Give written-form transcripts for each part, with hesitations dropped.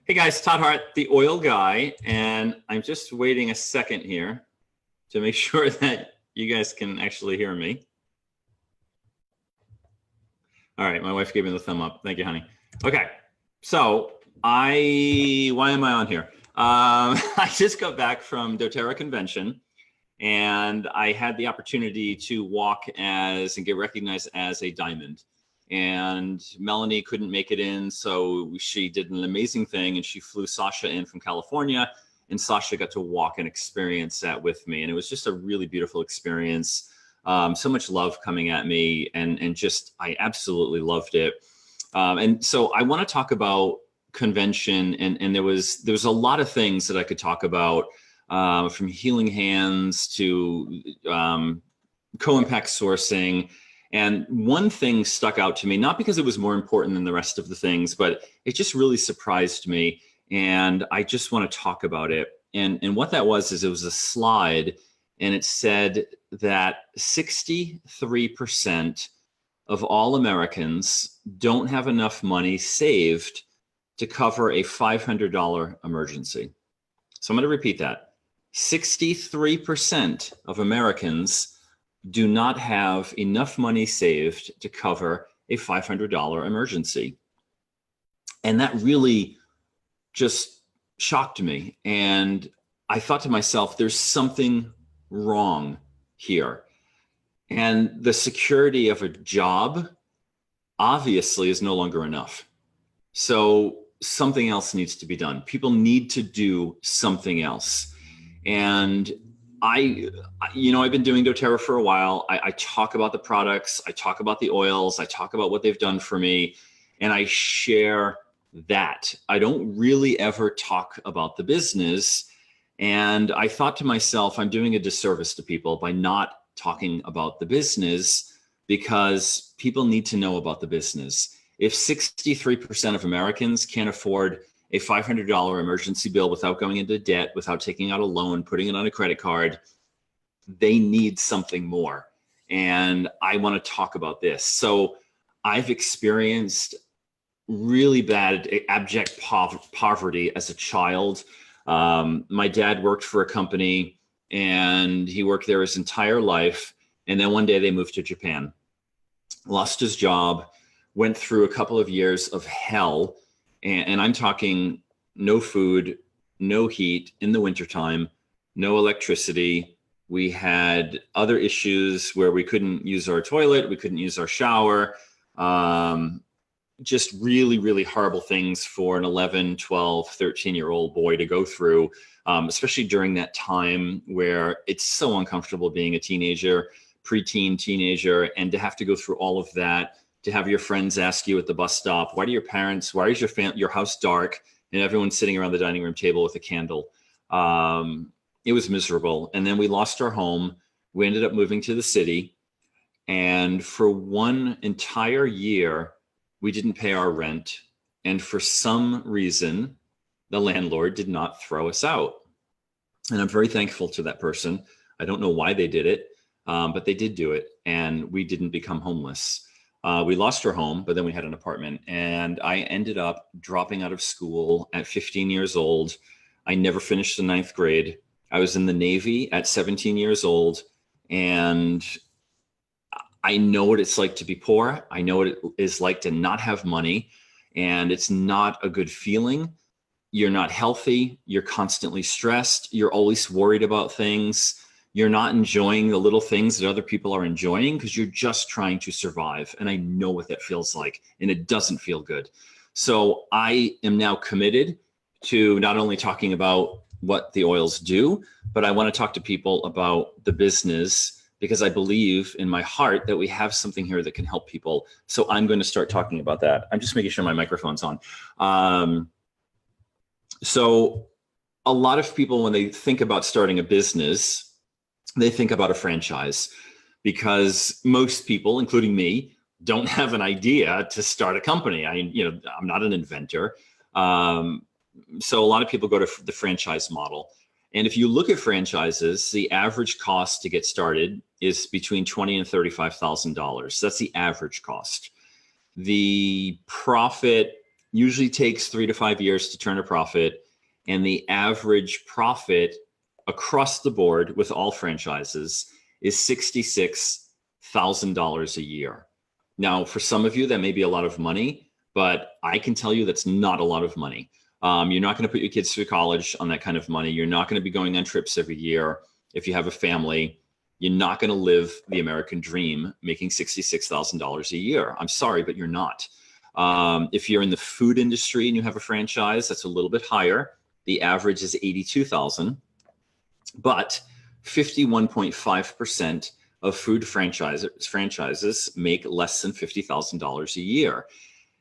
Hey guys, Todd Hart, the oil guy, and I'm just waiting a second here to make sure that you guys can actually hear me. All right, my wife gave me the thumb up. Thank you, honey. Okay, so why am I on here? I just got back from doTERRA convention, and I had the opportunity to walk as and get recognized as a diamond. And Melanie couldn't make it in, so she did an amazing thing, and she flew Sasha in from California, and Sasha got to walk and experience that with me, and it was just a really beautiful experience. So much love coming at me, and just I absolutely loved it. And so I want to talk about convention, and there was a lot of things that I could talk about, from healing hands to co-impact sourcing. And one thing stuck out to me, not because it was more important than the rest of the things, but it just really surprised me. And I just want to talk about it. And what that was is it was a slide, and it said that 63% of all Americans don't have enough money saved to cover a $500 emergency. So I'm going to repeat that. 63% of Americans do not have enough money saved to cover a $500 emergency. And that really just shocked me. And I thought to myself, there's something wrong here. And the security of a job obviously is no longer enough. So something else needs to be done. People need to do something else. And I've been doing doTERRA for a while. I talk about the products, I talk about the oils, I talk about what they've done for me, and I share that. I don't really ever talk about the business. And I thought to myself, I'm doing a disservice to people by not talking about the business, because people need to know about the business. If 63% of Americans can't afford a $500 emergency bill without going into debt, without taking out a loan, putting it on a credit card, they need something more. And I want to talk about this. So I've experienced really bad, abject poverty as a child. My dad worked for a company, and he worked there his entire life. And then one day they moved to Japan, lost his job, went through a couple of years of hell. And I'm talking no food, no heat in the wintertime, no electricity. We had other issues where we couldn't use our toilet, we couldn't use our shower. Just really, really horrible things for an 11, 12, 13-year-old boy to go through, especially during that time where it's so uncomfortable being a teenager, preteen teenager, and to have to go through all of that. To have your friends ask you at the bus stop, why is your house dark, and everyone's sitting around the dining room table with a candle. It was miserable. And then we lost our home. We ended up moving to the city. And for one entire year, we didn't pay our rent. And for some reason, the landlord did not throw us out. And I'm very thankful to that person. I don't know why they did it, but they did do it. And we didn't become homeless. We lost our home, but then we had an apartment, and I ended up dropping out of school at 15 years old. I never finished the 9th grade. I was in the Navy at 17 years old, and I know what it's like to be poor. I know what it is like to not have money, and it's not a good feeling. You're not healthy. You're constantly stressed. You're always worried about things. You're not enjoying the little things that other people are enjoying because you're just trying to survive. And I know what that feels like, and it doesn't feel good. So I am now committed to not only talking about what the oils do, but I want to talk to people about the business, because I believe in my heart that we have something here that can help people. So I'm going to start talking about that. I'm just making sure my microphone's on. So a lot of people, when they think about starting a business, they think about a franchise, because most people, including me, don't have an idea to start a company. I'm not an inventor. So a lot of people go to the franchise model. And if you look at franchises, the average cost to get started is between $20,000 and $35,000. That's the average cost. The profit usually takes 3 to 5 years to turn a profit. And the average profit across the board with all franchises is $66,000 a year. Now, for some of you, that may be a lot of money, but I can tell you that's not a lot of money. You're not going to put your kids through college on that kind of money. You're not going to be going on trips every year. If you have a family, you're not going to live the American dream making $66,000 a year. I'm sorry, but you're not. If you're in the food industry and you have a franchise, that's a little bit higher. The average is $82,000, but 51.5% of food franchises make less than $50,000 a year.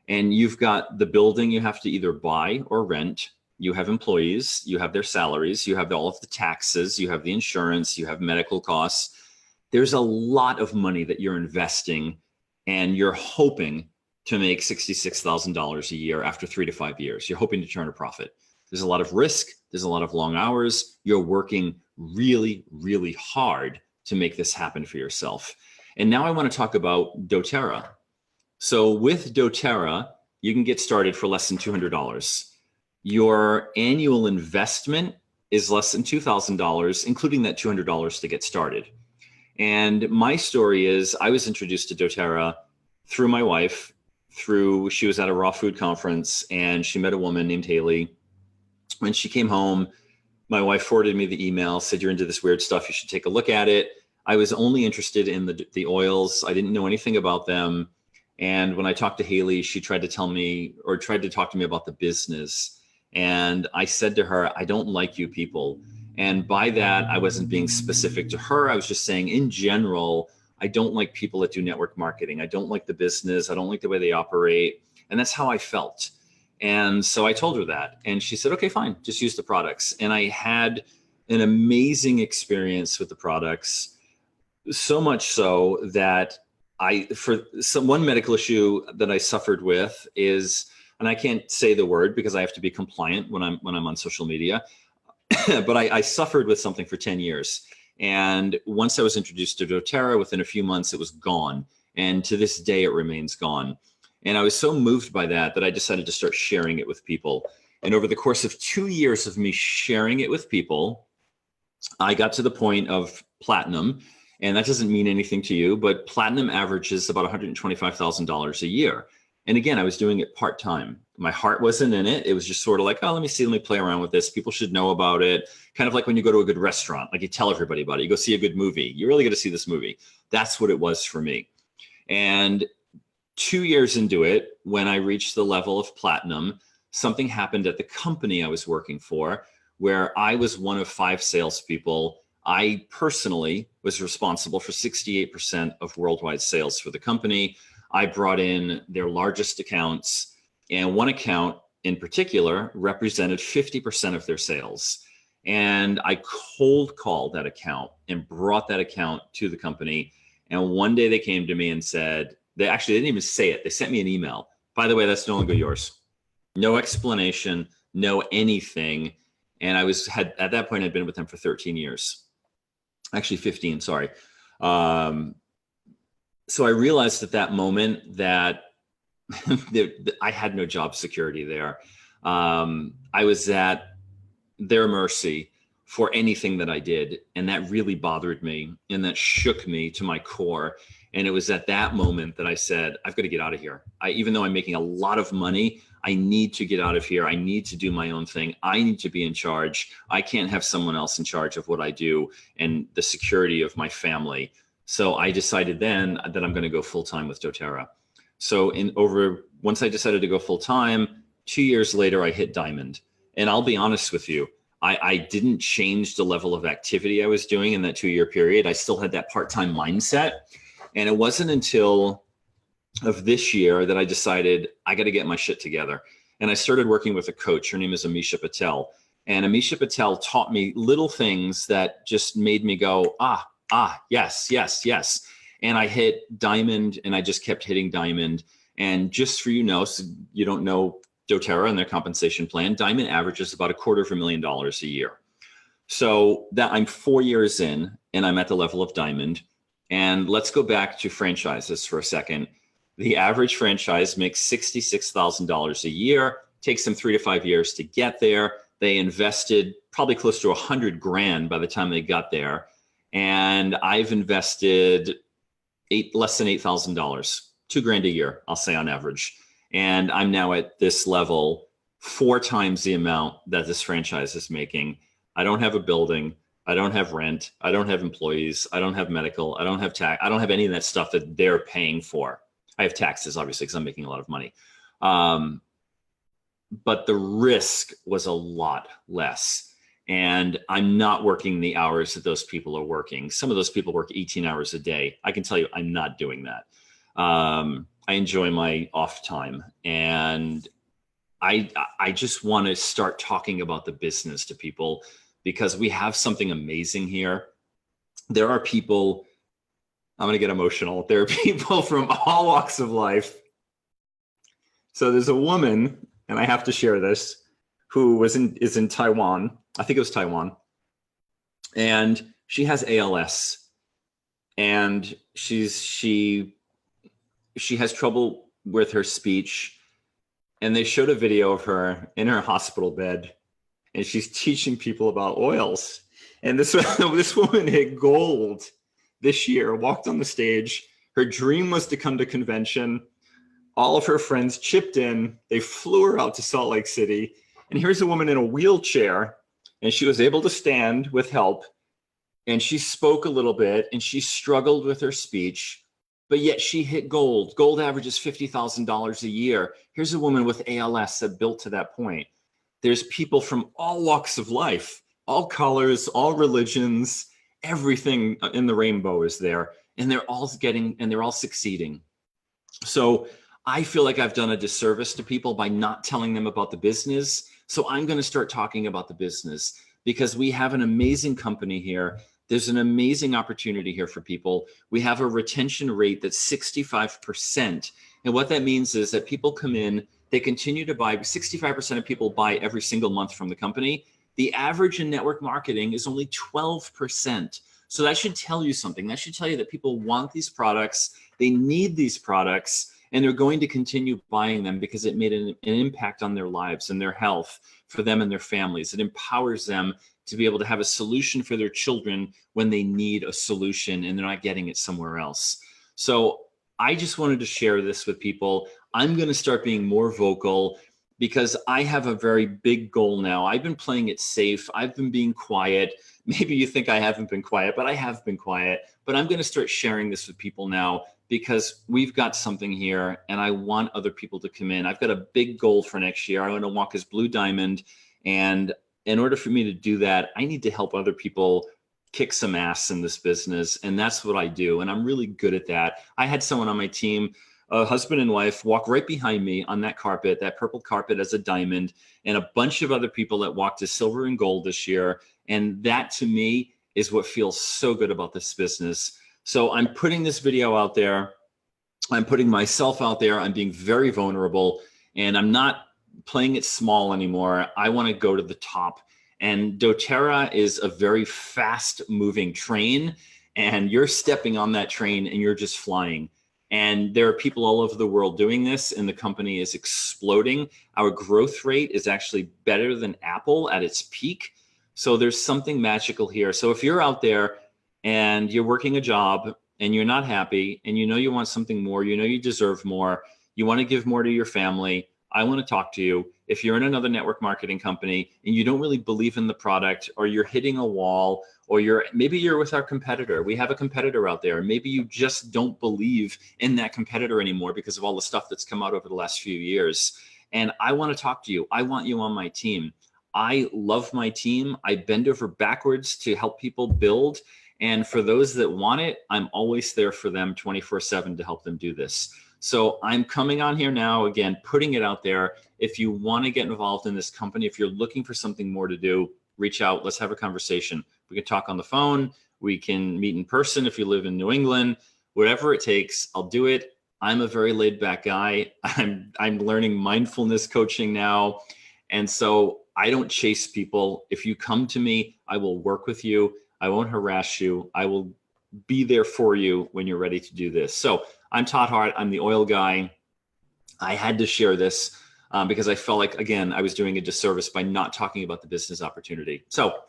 And you've got the building you have to either buy or rent. You have employees, you have their salaries, you have all of the taxes, you have the insurance, you have medical costs. There's a lot of money that you're investing, and you're hoping to make $66,000 a year after 3 to 5 years. You're hoping to turn a profit. There's a lot of risk. There's a lot of long hours. You're working really, really hard to make this happen for yourself. And now I want to talk about doTERRA. So with doTERRA, you can get started for less than $200. Your annual investment is less than $2,000, including that $200 to get started. And my story is I was introduced to doTERRA through my wife, she was at a raw food conference and she met a woman named Haley. When she came home, my wife forwarded me the email, said, "You're into this weird stuff. You should take a look at it." I was only interested in the oils. I didn't know anything about them. And when I talked to Haley, she tried to talk to me about the business. And I said to her, "I don't like you people." And by that, I wasn't being specific to her. I was just saying, in general, I don't like people that do network marketing. I don't like the business. I don't like the way they operate. And that's how I felt. And so I told her that. And she said, "Okay, fine, just use the products." And I had an amazing experience with the products, so much so that one medical issue that I suffered with is, and I can't say the word because I have to be compliant when I'm on social media, but I suffered with something for 10 years. And once I was introduced to doTERRA, within a few months, it was gone. And to this day, it remains gone. And I was so moved by that I decided to start sharing it with people. And over the course of 2 years of me sharing it with people, I got to the point of platinum. And that doesn't mean anything to you, but platinum averages about $125,000 a year. And again, I was doing it part-time. My heart wasn't in it. It was just sort of like, oh, let me play around with this. People should know about it. Kind of like when you go to a good restaurant, like you tell everybody about it. You go see a good movie. You're really going to see this movie. That's what it was for me. And 2 years into it, when I reached the level of platinum, something happened at the company I was working for where I was one of 5 salespeople. I personally was responsible for 68% of worldwide sales for the company. I brought in their largest accounts, and one account in particular represented 50% of their sales. And I cold called that account and brought that account to the company. And one day they came to me and said, they didn't even say it. They sent me an email. "By the way, that's no longer yours." No explanation, no anything. And at that point, I'd been with them for 13 years. Actually 15, sorry. So I realized at that moment that I had no job security there. I was at their mercy for anything that I did. And that really bothered me and that shook me to my core. And it was at that moment that I said, I've got to get out of here. Even though I'm making a lot of money, I need to get out of here. I need to do my own thing. I need to be in charge. I can't have someone else in charge of what I do and the security of my family. So I decided then that I'm going to go full-time with doTERRA. So once I decided to go full-time, 2 years later, I hit diamond. And I'll be honest with you, I didn't change the level of activity I was doing in that 2-year period. I still had that part-time mindset. And it wasn't until of this year that I decided I got to get my shit together. And I started working with a coach. Her name is Amisha Patel. And Amisha Patel taught me little things that just made me go, yes, yes, yes. And I hit diamond, and I just kept hitting diamond. And just for so you don't know doTERRA and their compensation plan, diamond averages about $250,000 a year. So that I'm 4 years in, and I'm at the level of diamond. And let's go back to franchises for a second. The average franchise makes $66,000 a year, takes them 3 to 5 years to get there. They invested probably close to 100 grand by the time they got there. And I've invested less than $8,000, $2 grand a year, I'll say on average. And I'm now at this level 4 times the amount that this franchise is making. I don't have a building. I don't have rent. I don't have employees. I don't have medical. I don't have tax. I don't have any of that stuff that they're paying for. I have taxes, obviously, because I'm making a lot of money. But the risk was a lot less. And I'm not working the hours that those people are working. Some of those people work 18 hours a day. I can tell you I'm not doing that. I enjoy my off time. And I just want to start talking about the business to people because we have something amazing here. There are people, I'm going to get emotional. There are people from all walks of life. So there's a woman, and I have to share this, who is in Taiwan. I think it was Taiwan. And she has ALS. And she has trouble with her speech. And they showed a video of her in her hospital bed. And she's teaching people about oils. And this woman hit gold this year, walked on the stage. Her dream was to come to convention. All of her friends chipped in. They flew her out to Salt Lake City. And here's a woman in a wheelchair, and she was able to stand with help. And she spoke a little bit, and she struggled with her speech, but yet she hit gold. Gold averages $50,000 a year. Here's a woman with ALS that built to that point. There's people from all walks of life, all colors, all religions, everything in the rainbow is there, and they're all succeeding. So I feel like I've done a disservice to people by not telling them about the business. So I'm going to start talking about the business because we have an amazing company here. There's an amazing opportunity here for people. We have a retention rate that's 65%. And what that means is that people come in, they continue to buy. 65% of people buy every single month from the company. The average in network marketing is only 12%. So that should tell you something. That should tell you that people want these products. They need these products. And they're going to continue buying them because it made an impact on their lives and their health for them and their families. It empowers them to be able to have a solution for their children when they need a solution and they're not getting it somewhere else. So I just wanted to share this with people. I'm going to start being more vocal because I have a very big goal now. I've been playing it safe. I've been being quiet. Maybe you think I haven't been quiet, but I have been quiet. But I'm going to start sharing this with people now because we've got something here and I want other people to come in. I've got a big goal for next year. I want to walk as Blue Diamond. And in order for me to do that, I need to help other people kick some ass in this business. And that's what I do. And I'm really good at that. I had someone on my team, a husband and wife, walk right behind me on that carpet, that purple carpet as a diamond, and a bunch of other people that walked as silver and gold this year. And that to me is what feels so good about this business. So I'm putting this video out there. I'm putting myself out there. I'm being very vulnerable and I'm not playing it small anymore. I want to go to the top. And doTERRA is a very fast moving train and you're stepping on that train and you're just flying. And there are people all over the world doing this and the company is exploding. Our growth rate is actually better than Apple at its peak. So there's something magical here. So if you're out there and you're working a job and you're not happy and you know you want something more, you know you deserve more, you want to give more to your family, I want to talk to you. If you're in another network marketing company and you don't really believe in the product or you're hitting a wall or maybe you're with our competitor, we have a competitor out there, maybe you just don't believe in that competitor anymore because of all the stuff that's come out over the last few years. And I want to talk to you. I want you on my team. I love my team. I bend over backwards to help people build. And for those that want it, I'm always there for them 24/7 to help them do this. So I'm coming on here now, again, putting it out there. If you want to get involved in this company, if you're looking for something more to do, reach out. Let's have a conversation. We can talk on the phone. We can meet in person if you live in New England. Whatever it takes, I'll do it. I'm a very laid back guy. I'm learning mindfulness coaching now. And so I don't chase people. If you come to me, I will work with you. I won't harass you. I will be there for you when you're ready to do this. So I'm Todd Hart. I'm the oil guy. I had to share this because I felt like, again, I was doing a disservice by not talking about the business opportunity. So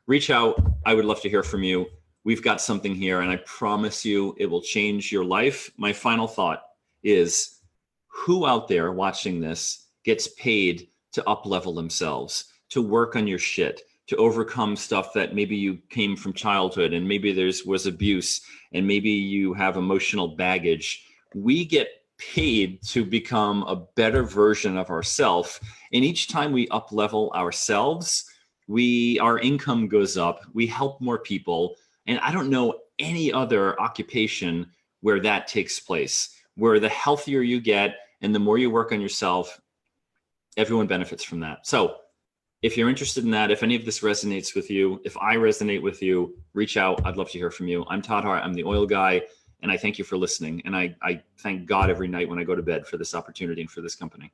reach out. I would love to hear from you. We've got something here, and I promise you it will change your life. My final thought is, who out there watching this gets paid to up-level themselves, to work on your shit, to overcome stuff that maybe you came from childhood, and maybe was abuse, and maybe you have emotional baggage? We get paid to become a better version of ourselves. And each time we up-level ourselves, our income goes up, we help more people. And I don't know any other occupation where that takes place, where the healthier you get and the more you work on yourself, everyone benefits from that. So if you're interested in that, if any of this resonates with you, if I resonate with you, reach out. I'd love to hear from you. I'm Todd Hart. I'm the oil guy. And I thank you for listening. And I thank God every night when I go to bed for this opportunity and for this company.